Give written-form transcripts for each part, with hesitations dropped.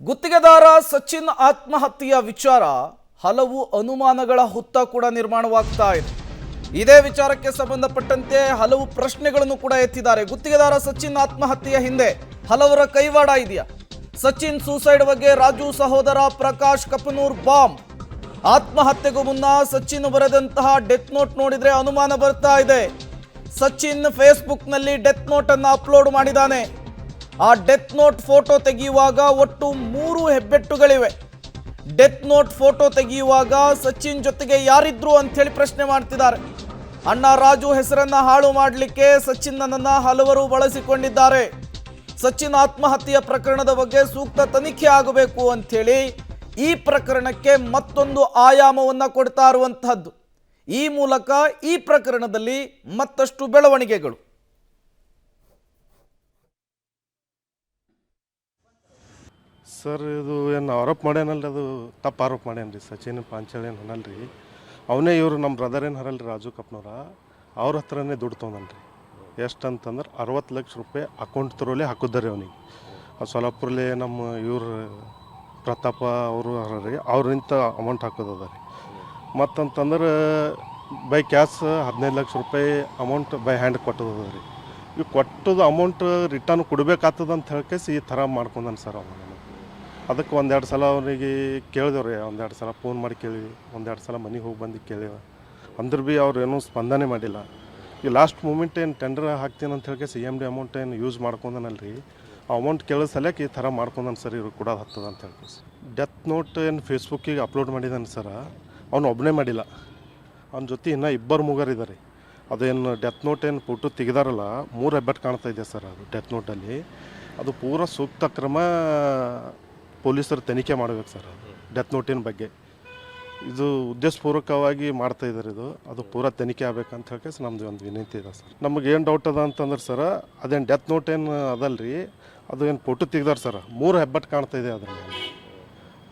ಗುತ್ತಿಗೆದಾರ ಸಚಿನ್ ಆತ್ಮಹತ್ಯೆಯ ವಿಚಾರ ಹಲವು ಅನುಮಾನಗಳ ಹುತ್ತ ಕೂಡ ನಿರ್ಮಾಣವಾಗ್ತಾ ಇದೆ. ಇದೇ ವಿಚಾರಕ್ಕೆ ಸಂಬಂಧಪಟ್ಟಂತೆ ಹಲವು ಪ್ರಶ್ನೆಗಳನ್ನು ಕೂಡ ಎತ್ತಿದ್ದಾರೆ. ಗುತ್ತಿಗೆದಾರ ಸಚಿನ್ ಆತ್ಮಹತ್ಯೆಯ ಹಿಂದೆ ಹಲವರ ಕೈವಾಡ ಇದೆಯಾ? ಸಚಿನ್ ಸೂಸೈಡ್ ಬಗ್ಗೆ ರಾಜು ಸಹೋದರ ಪ್ರಕಾಶ್ ಕಪನೂರ್ ಬಾಂಬ್. ಆತ್ಮಹತ್ಯೆಗೂ ಮುನ್ನ ಸಚಿನ್ ಬರೆದಂತಹ ಡೆತ್ ನೋಟ್ ನೋಡಿದ್ರೆ ಅನುಮಾನ ಬರ್ತಾ ಇದೆ. ಸಚಿನ್ ಫೇಸ್ಬುಕ್ನಲ್ಲಿ ಡೆತ್ ನೋಟ್ ಅನ್ನು ಅಪ್ಲೋಡ್ ಮಾಡಿದ್ದಾನೆ. ಆ ಡೆತ್ ನೋಟ್ ಫೋಟೋ ತೆಗೆಯುವಾಗ ಒಟ್ಟು 3 ಹೆಬ್ಬೆಟ್ಟುಗಳಿವೆ. ಡೆತ್ ನೋಟ್ ಫೋಟೋ ತೆಗೆಯುವಾಗ ಸಚಿನ್ ಜೊತೆಗೆ ಯಾರಿದ್ರು ಅಂತ ಹೇಳಿ ಪ್ರಶ್ನೆ ಮಾಡ್ತಿದ್ದಾರೆ. ಅಣ್ಣ ರಾಜು ಹೆಸರನ್ನ ಹಾಳು ಮಾಡಲಿಕ್ಕೆ ಸಚಿನ್ ನನ್ನನ್ನು ಹಲವರು ಬಳಸಿಕೊಂಡಿದ್ದಾರೆ. ಸಚಿನ್ ಆತ್ಮಹತ್ಯೆಯ ಪ್ರಕರಣದ ಬಗ್ಗೆ ಸೂಕ್ತ ತನಿಖೆ ಆಗಬೇಕು ಅಂಥೇಳಿ ಈ ಪ್ರಕರಣಕ್ಕೆ ಮತ್ತೊಂದು ಆಯಾಮವನ್ನ ಕೊಡ್ತಾ ಇರುವಂತಹದ್ದು. ಈ ಮೂಲಕ ಈ ಪ್ರಕರಣದಲ್ಲಿ ಮತ್ತಷ್ಟು ಬೆಳವಣಿಗೆಗಳು. ಸರ್, ಇದು ಏನು ಆರೋಪ ಮಾಡ್ಯಾನಲ್ರಿ, ಅದು ತಪ್ಪು ಆರೋಪ ಮಾಡ್ಯಾನ್ರಿ. ಸಚಿನ್ ಪಾಂಚಾಳ್ ಏನು ಅನ್ನಲ್ರಿ, ಅವನೇ ಇವರು ನಮ್ಮ ಬ್ರದರ್ ಏನು ಹರಲ್ರಿ ರಾಜು ಕಪ್ನವ್ರ, ಅವ್ರ ಹತ್ರನೇ ದುಡ್ಡು ತೊಗೊಂಡನ್ರಿ. ಎಷ್ಟು ಅಂತಂದ್ರೆ 60 ಲಕ್ಷ ರೂಪಾಯಿ ಅಕೌಂಟ್ ಥ್ರೂಲೇ ಹಾಕಿದ್ದಾರೆ ಅವನಿಗೆ. ಸೊಲಾಪುರಲ್ಲೇ ನಮ್ಮ ಇವ್ರು ಪ್ರತಾಪ ಅವರು ಹರ್ರಿ, ಅವ್ರಿಂತ ಅಮೌಂಟ್ ಹಾಕೋದದ ರೀ. ಮತ್ತಂತಂದ್ರೆ ಬೈ ಕ್ಯಾಶ್ 15 ಲಕ್ಷ ರೂಪಾಯಿ ಅಮೌಂಟ್ ಬೈ ಹ್ಯಾಂಡ್ ಕೊಟ್ಟದ ರೀ. ಇವು ಕೊಟ್ಟದ ಅಮೌಂಟ್ ರಿಟರ್ನ್ ಕೊಡಬೇಕಾಗ್ತದ ಅಂತ ಹೇಳ್ಕೇಸಿ ಈ ಥರ ಮಾಡ್ಕೊಂಡಾನೆ ಸರ್ ಅವನು. ಅದಕ್ಕೆ 1-2 ಸಲ ಅವನಿಗೆ ಕೇಳಿದೆವ್ರಿ, 1-2 ಸಲ ಫೋನ್ ಮಾಡಿ ಕೇಳಿವಿ, 1-2 ಸಲ ಮನೆಗೆ ಹೋಗಿ ಬಂದು ಕೇಳಿವ. ಅಂದ್ರೆ ಭೀ ಅವ್ರು ಏನೂ ಸ್ಪಂದನೆ ಮಾಡಿಲ್ಲ. ಈ ಲಾಸ್ಟ್ ಮೂಮೆಂಟ್ ಏನು ಟೆಂಡರ್ ಹಾಕ್ತೀನಿ ಅಂತ ಹೇಳಿ CMD ಅಮೌಂಟ್ ಏನು ಯೂಸ್ ಮಾಡ್ಕೊಂಡನಲ್ರಿ, ಆ ಅಮೌಂಟ್ ಕೇಳೋ ಸಲಕ್ಕೆ ಈ ಥರ ಮಾಡ್ಕೊಂಡಾನೆ ಸರ್. ಇವ್ರು ಕೊಡೋದು ಹತ್ತದ ಅಂತ ಹೇಳಿ ಡೆತ್ ನೋಟ್ ಏನು ಫೇಸ್ಬುಕ್ಕಿಗೆ ಅಪ್ಲೋಡ್ ಮಾಡಿದ್ದಾನೆ ಸರ. ಅವನು ಒಬ್ಬನೇ ಮಾಡಿಲ್ಲ, ಅವನ ಜೊತೆ ಇನ್ನೂ 2 ಮೂಗರಿದ್ದಾರೆ. ಅದೇನು ಡೆತ್ ನೋಟ್ ಏನು ಫೋಟೋ ತೆಗೆದಾರಲ್ಲ, 3 ಹೆಬ್ಬೆಟ್ಟು ಕಾಣ್ತಾ ಇದೆ ಸರ್. ಅದು ಡೆತ್ ನೋಟಲ್ಲಿ ಅದು ಪೂರ ಸೂಕ್ತ ಕ್ರಮ ಪೊಲೀಸರು ತನಿಖೆ ಮಾಡಬೇಕು ಸರ್. ಡೆತ್ ನೋಟಿನ ಬಗ್ಗೆ ಇದು ಉದ್ದೇಶಪೂರ್ವಕವಾಗಿ ಮಾಡ್ತಾ ಇದ್ದಾರೆ. ಅದು ಪೂರ ತನಿಖೆ ಆಗ್ಬೇಕಂತ ಹೇಳಿ ನಮ್ಮದು ಒಂದು ವಿನಂತಿ ಇದೆ ಸರ್. ನಮಗೆ ಏನು ಡೌಟ್ ಅದ ಅಂತಂದ್ರೆ ಸರ್, ಅದೇನು ಡೆತ್ ನೋಟ್ ಏನು ಅದಲ್ರಿ, ಅದು ಏನು ಫೋಟೋ ತೆಗ್ದಾರೆ ಸರ್. 3 ಹೆಬ್ಬೆಟ್ಟು ಕಾಣ್ತಾ ಇದೆ ಅದ್ರ ಮೇಲೆ.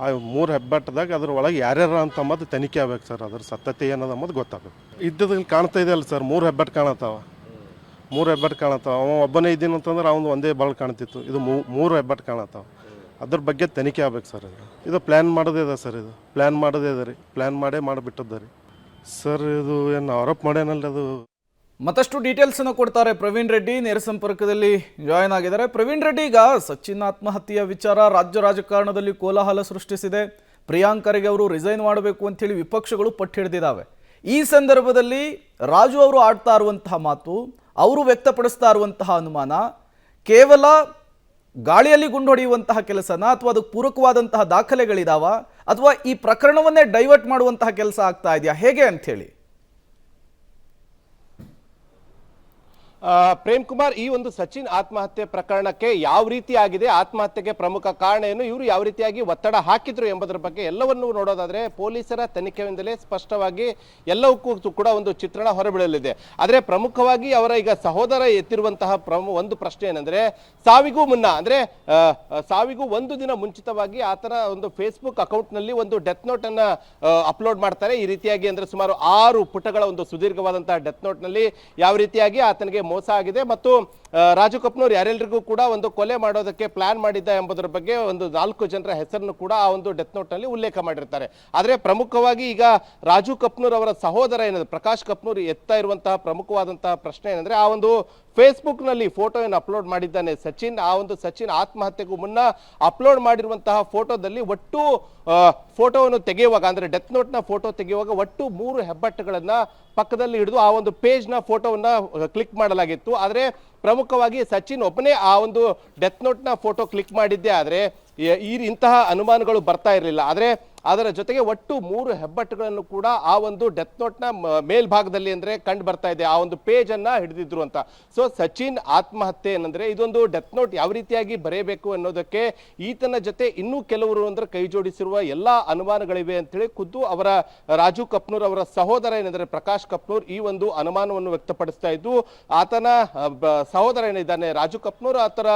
ಆ 3 ಹೆಬ್ಬೆಟ್ಟದಾಗ ಅದ್ರ ಒಳಗೆ ಯಾರ್ಯಾರ ಅಂತ ಅಂಬದು ತನಿಖೆ ಆಗ್ಬೇಕು ಸರ್. ಅದ್ರ ಸತ್ಯತೆ ಏನದ ಅಂಬದು ಗೊತ್ತಾಗಬೇಕು. ಇದ್ದದಲ್ಲಿ ಕಾಣ್ತಾ ಇದೆ ಅಲ್ಲ ಸರ್, 3 ಹೆಬ್ಬೆಟ್ಟು ಕಾಣತ್ತಾವ. 3 ಹೆಬ್ಬೆಟ್ಟು ಕಾಣತ್ತಾವ. ಅವ ಒಬ್ಬನೇ ಇದ್ದೀನಿ ಅಂತಂದ್ರೆ ಅವನು ಒಂದೇ ಬಾಳ್ ಕಾಣ್ತಿತ್ತು. ಇದು 3 ಹೆಬ್ಬೆಟ್ಟು ಕಾಣತ್ತಾವ. ಅದ್ರ ಬಗ್ಗೆ ತನಿಖೆ ಆಗ್ಬೇಕು ಸರ್. ಇದು ಪ್ಲ್ಯಾನ್ ಮಾಡೋದೇ ಇದೆ ಸರ್. ಇದು ಪ್ಲ್ಯಾನ್ ಮಾಡೋದೇ ಇದೆ ರೀ. ಪ್ಲ್ಯಾನ್ ಮಾಡೇ ಮಾಡಿಬಿಟ್ಟದ ರೀ ಸರ್. ಇದು ಏನು ಆರೋಪ ಮಾಡ್ಯಾನಲ್ರಿ, ಅದು ಮತ್ತಷ್ಟು ಡೀಟೇಲ್ಸ್ ಅನ್ನು ಕೊಡ್ತಾರೆ ಪ್ರವೀಣ್ ರೆಡ್ಡಿ, ನೇರ ಸಂಪರ್ಕದಲ್ಲಿ ಜಾಯ್ನ್ ಆಗಿದ್ದಾರೆ. ಪ್ರವೀಣ್ ರೆಡ್ಡಿ, ಈಗ ಸಚಿನ್ ಆತ್ಮಹತ್ಯೆಯ ವಿಚಾರ ರಾಜ್ಯ ರಾಜಕಾರಣದಲ್ಲಿ ಕೋಲಾಹಲ ಸೃಷ್ಟಿಸಿದೆ. ಪ್ರಿಯಾಂಕ್ ಖರ್ಗೆ ಅವರು ರಿಸೈನ್ ಮಾಡಬೇಕು ಅಂತೇಳಿ ವಿಪಕ್ಷಗಳು ಪಟ್ಟು ಹಿಡಿದಿದ್ದಾವೆ. ಈ ಸಂದರ್ಭದಲ್ಲಿ ರಾಜು ಅವರು ಆಡ್ತಾ ಇರುವಂತಹ ಮಾತು, ಅವರು ವ್ಯಕ್ತಪಡಿಸ್ತಾ ಇರುವಂತಹ ಅನುಮಾನ ಕೇವಲ ಗಾಳಿಯಲ್ಲಿ ಗುಂಡು ಹೊಡೆಯುವಂತಹ ಕೆಲಸನ, ಅಥವಾ ಅದಕ್ಕೆ ಪೂರಕವಾದಂತಹ ದಾಖಲೆಗಳಿದಾವ, ಅಥವಾ ಈ ಪ್ರಕರಣವನ್ನೇ ಡೈವರ್ಟ್ ಮಾಡುವಂತಹ ಕೆಲಸ ಆಗ್ತಾ ಇದೆಯಾ, ಹೇಗೆ ಅಂಥೇಳಿ? ಪ್ರೇಮ್ ಕುಮಾರ್, ಈ ಒಂದು ಸಚಿನ್ ಆತ್ಮಹತ್ಯೆ ಪ್ರಕರಣಕ್ಕೆ ಯಾವ ರೀತಿ ಆಗಿದೆ, ಆತ್ಮಹತ್ಯೆಗೆ ಪ್ರಮುಖ ಕಾರಣ ಏನು, ಇವರು ಯಾವ ರೀತಿಯಾಗಿ ಒತ್ತಡ ಹಾಕಿದ್ರು ಎಂಬುದರ ಬಗ್ಗೆ ಎಲ್ಲವನ್ನೂ ನೋಡೋದಾದ್ರೆ ಪೊಲೀಸರ ತನಿಖೆಯಿಂದಲೇ ಸ್ಪಷ್ಟವಾಗಿ ಎಲ್ಲವಕ್ಕೂ ಕೂಡ ಒಂದು ಚಿತ್ರಣ ಹೊರಬೀಳಲಿದೆ. ಆದರೆ ಪ್ರಮುಖವಾಗಿ ಅವರ ಈಗ ಸಹೋದರ ಎತ್ತಿರುವಂತಹ ಒಂದು ಪ್ರಶ್ನೆ ಏನಂದ್ರೆ, ಸಾವಿಗೂ ಮುನ್ನ ಅಂದ್ರೆ ಸಾವಿಗೂ 1 ದಿನ ಮುಂಚಿತವಾಗಿ ಆತನ ಒಂದು ಫೇಸ್ಬುಕ್ ಅಕೌಂಟ್ ನಲ್ಲಿ ಒಂದು ಡೆತ್ ನೋಟ್ ಅನ್ನ ಅಪ್ಲೋಡ್ ಮಾಡ್ತಾರೆ. ಈ ರೀತಿಯಾಗಿ ಅಂದ್ರೆ ಸುಮಾರು 6 ಪುಟಗಳ ಒಂದು ಸುದೀರ್ಘವಾದಂತಹ ಡೆತ್ ನೋಟ್ ನಲ್ಲಿ ಯಾವ ರೀತಿಯಾಗಿ ಆತನಿಗೆ ಮೋಸ ಆಗಿದೆ ಮತ್ತು ರಾಜು ಕಪ್ನೂರ್ ಯಾರೆಲ್ಲರಿಗೂ ಕೂಡ ಒಂದು ಕೊಲೆ ಮಾಡೋದಕ್ಕೆ ಪ್ಲಾನ್ ಮಾಡಿದ್ದ ಎಂಬುದರ ಬಗ್ಗೆ ಒಂದು 4 ಜನರ ಹೆಸರನ್ನು ಕೂಡ ಆ ಒಂದು ಡೆತ್ ನೋಟ್ ನಲ್ಲಿ ಉಲ್ಲೇಖ ಮಾಡಿರ್ತಾರೆ. ಆದರೆ ಪ್ರಮುಖವಾಗಿ ಈಗ ರಾಜು ಕಪ್ನೂರ್ ಅವರ ಸಹೋದರ ಏನಂದ್ರೆ ಪ್ರಕಾಶ್ ಕಪ್ನೂರ್ ಎತ್ತಾ ಇರುವಂತಹ ಪ್ರಮುಖವಾದಂತಹ ಪ್ರಶ್ನೆ ಏನಂದ್ರೆ, ಆ ಒಂದು ಫೇಸ್ಬುಕ್ ನಲ್ಲಿ ಫೋಟೋ ಏನು ಅಪ್ಲೋಡ್ ಮಾಡಿದ್ದಾನೆ ಸಚಿನ್, ಆ ಒಂದು ಸಚಿನ್ ಆತ್ಮಹತ್ಯೆಗೂ ಮುನ್ನ ಅಪ್ಲೋಡ್ ಮಾಡಿರುವಂತಹ ಫೋಟೋದಲ್ಲಿ ಒಟ್ಟು ಫೋಟೋವನ್ನು ತೆಗೆಯುವಾಗ ಅಂದ್ರೆ ಡೆತ್ ನೋಟ್ ನ ಫೋಟೋ ತೆಗೆಯುವಾಗ ಒಟ್ಟು 3 ಹೆಬ್ಬೆಟ್ಟುಗಳನ್ನ ಪಕ್ಕದಲ್ಲಿ ಹಿಡಿದು ಆ ಒಂದು ಪೇಜ್ ನ ಫೋಟೋವನ್ನ ಕ್ಲಿಕ್ ಮಾಡಲಾಗಿತ್ತು. ಆದ್ರೆ ಪ್ರಮುಖವಾಗಿ ಸಚಿನ್ ಒಬ್ಬನೇ ಆ ಒಂದು ಡೆತ್ ನೋಟ್ ನ ಫೋಟೋ ಕ್ಲಿಕ್ ಮಾಡಿದ್ದೆ ಆದ್ರೆ ಇಂತಹ ಅನುಮಾನಗಳು ಬರ್ತಾ ಇರಲಿಲ್ಲ. ಆದ್ರೆ ಅದರ ಜೊತೆಗೆ ಒಟ್ಟು 3 ಹೆಬ್ಬೆಟ್ಟುಗಳನ್ನು ಕೂಡ ಆ ಒಂದು ಡೆತ್ ನೋಟ್ ನ ಮೇಲ್ಭಾಗದಲ್ಲಿ ಅಂದ್ರೆ ಕಂಡು ಬರ್ತಾ ಇದೆ, ಆ ಒಂದು ಪೇಜ್ ಅನ್ನ ಹಿಡಿದಿದ್ರು ಅಂತ. ಸೊ ಸಚಿನ್ ಆತ್ಮಹತ್ಯೆ ಏನಂದ್ರೆ ಇದೊಂದು ಡೆತ್ ನೋಟ್ ಯಾವ ರೀತಿಯಾಗಿ ಬರೆಯಬೇಕು ಅನ್ನೋದಕ್ಕೆ ಈತನ ಜೊತೆ ಇನ್ನೂ ಕೆಲವರು ಅಂದ್ರೆ ಕೈ ಜೋಡಿಸಿರುವ ಎಲ್ಲಾ ಅನುಮಾನಗಳಿವೆ ಅಂತೇಳಿ ಖುದ್ದು ಅವರ ರಾಜು ಕಪ್ನೂರ್ ಅವರ ಸಹೋದರ ಏನಂದ್ರೆ ಪ್ರಕಾಶ್ ಕಪ್ನೂರ್ ಈ ಒಂದು ಅನುಮಾನವನ್ನು ವ್ಯಕ್ತಪಡಿಸ್ತಾ ಇದ್ದು, ಆತನ ಸಹೋದರ ಏನಿದ್ದಾನೆ ರಾಜು ಕಪ್ನೂರ್ ಆತರ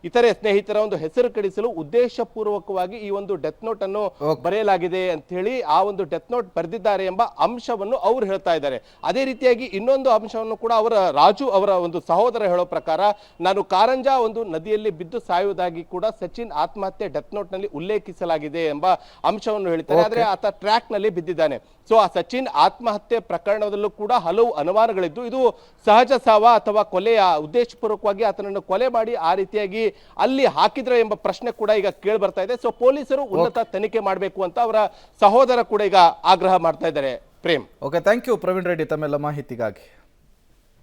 ಇತರೆ ಸ್ನೇಹಿತರ ಒಂದು ಹೆಸರು ಕೆಡಿಸಲು ಉದ್ದೇಶಪೂರ್ವಕವಾಗಿ ಈ ಒಂದು ಡೆತ್ ನೋಟ್ ಅನ್ನು ಬರೆಯಲಾಗಿದೆ ಆಗಿದೆ ಅಂತ ಹೇಳಿ ಆ ಒಂದು ಡೆತ್ ನೋಟ್ ಬರೆದಿದ್ದಾರೆ ಎಂಬ ಅಂಶವನ್ನು ಅವರು ಹೇಳ್ತಾ ಇದ್ದಾರೆ. ಅದೇ ರೀತಿಯಾಗಿ ಇನ್ನೊಂದು ಅಂಶವನ್ನು ಕೂಡ ರಾಜು ಅವರ ಒಂದು ಸಹೋದರ ಹೇಳೋ ಪ್ರಕಾರ, ನಾನು ಕಾರಂಜಾ ಒಂದು ನದಿಯಲ್ಲಿ ಬಿದ್ದು ಸಾಯುವುದಾಗಿ ಕೂಡ ಸಚಿನ್ ಆತ್ಮಹತ್ಯೆ ಡೆತ್ ನೋಟ್ ನಲ್ಲಿ ಉಲ್ಲೇಖಿಸಲಾಗಿದೆ ಎಂಬ ಅಂಶವನ್ನು ಹೇಳ್ತಾರೆ. ಆದ್ರೆ ಆತ ಟ್ರ್ಯಾಕ್ ನಲ್ಲಿ ಬಿದ್ದಿದ್ದಾನೆ. ಸೊ ಆ ಸಚಿನ್ ಆತ್ಮಹತ್ಯೆ ಪ್ರಕರಣದಲ್ಲೂ ಕೂಡ ಹಲವು ಅನುಮಾನಗಳಿದ್ದು, ಇದು ಸಹಜ ಸಾವ ಅಥವಾ ಕೊಲೆಯ ಉದ್ದೇಶಪೂರ್ವಕವಾಗಿ ಆತನನ್ನು ಕೊಲೆ ಮಾಡಿ ಆ ರೀತಿಯಾಗಿ ಅಲ್ಲಿ ಹಾಕಿದ್ರೆ ಎಂಬ ಪ್ರಶ್ನೆ ಕೂಡ ಈಗ ಕೇಳಿ ಬರ್ತಾ ಇದೆ. ಸೊ ಪೊಲೀಸರು ಉನ್ನತ ತನಿಖೆ ಮಾಡಬೇಕು ಅಂತ ಅವರ ಸಹೋದರ ಕೂಡ ಈಗ ಆಗ್ರಹ ಮಾಡ್ತಾ ಇದ್ದಾರೆ. Prem. Okay, thank you Praveen Reddy ತಮ್ಮೆಲ್ಲ ಮಾಹಿತಿಗಾಗಿ.